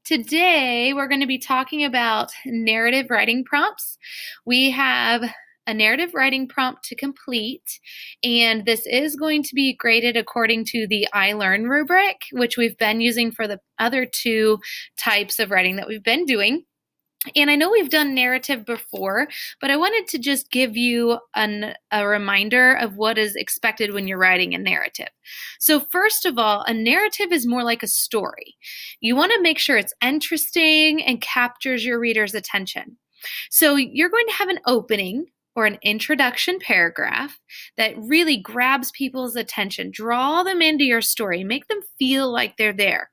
Today, we're going to be talking about narrative writing prompts. We have a narrative writing prompt to complete, and this is going to be graded according to the iLearn rubric, which we've been using for the other two types of writing that we've been doing. And I know we've done narrative before, but I wanted to just give you a reminder of what is expected when you're writing a narrative. So first of all, a narrative is more like a story. You want to make sure it's interesting and captures your reader's attention. So you're going to have an opening or an introduction paragraph that really grabs people's attention. Draw them into your story. Make them feel like they're there.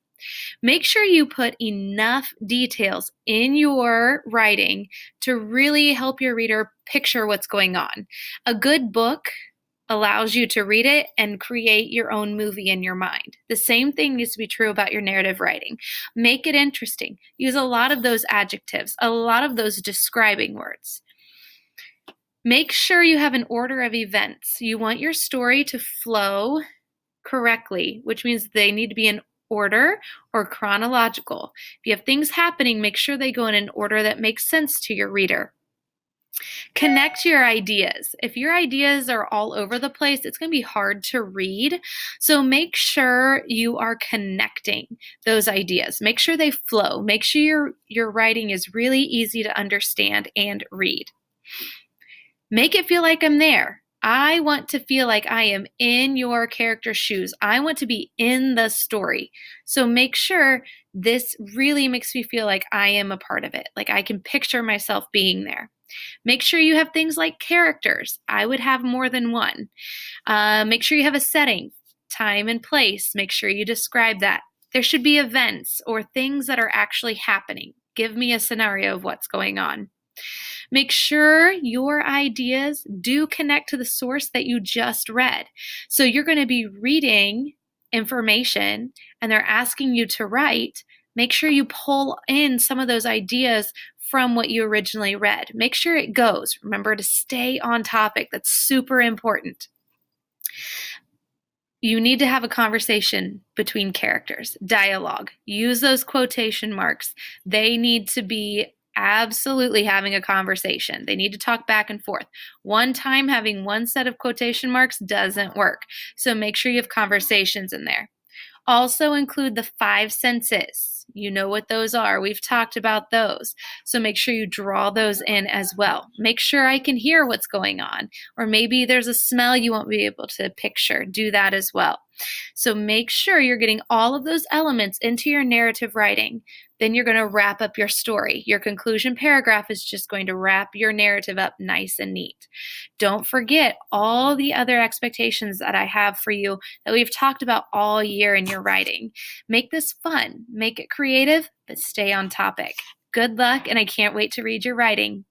Make sure you put enough details in your writing to really help your reader picture what's going on. A good book allows you to read it and create your own movie in your mind. The same thing needs to be true about your narrative writing. Make it interesting. Use a lot of those adjectives, a lot of those describing words. Make sure you have an order of events. You want your story to flow correctly, which means they need to be in order or chronological. If you have things happening, make sure they go in an order that makes sense to your reader. Connect your ideas. If your ideas are all over the place, it's going to be hard to read. So make sure you are connecting those ideas. Make sure they flow. Make sure your writing is really easy to understand and read. Make it feel like I'm there. I want to feel like I am in your character's shoes. I want to be in the story. So make sure this really makes me feel like I am a part of it, like I can picture myself being there. Make sure you have things like characters. I would have more than one. Make sure you have a setting, time and place. Make sure you describe that. There should be events or things that are actually happening. Give me a scenario of what's going on. Make sure your ideas do connect to the source that you just read. So you're going to be reading information and they're asking you to write. Make sure you pull in some of those ideas from what you originally read. Make sure it goes. Remember to stay on topic. That's super important. You need to have a conversation between characters, dialogue. Use those quotation marks. They need to be absolutely having a conversation. They need to talk back and forth. One time having one set of quotation marks doesn't work. So make sure you have conversations in there. Also include the 5 senses. You know what those are. We've talked about those. So make sure you draw those in as well. Make sure I can hear what's going on. Or maybe there's a smell you won't be able to picture. Do that as well. So make sure you're getting all of those elements into your narrative writing. Then you're going to wrap up your story. Your conclusion paragraph is just going to wrap your narrative up nice and neat. Don't forget all the other expectations that I have for you that we've talked about all year in your writing. Make this fun, make it creative, but stay on topic. Good luck, and I can't wait to read your writing.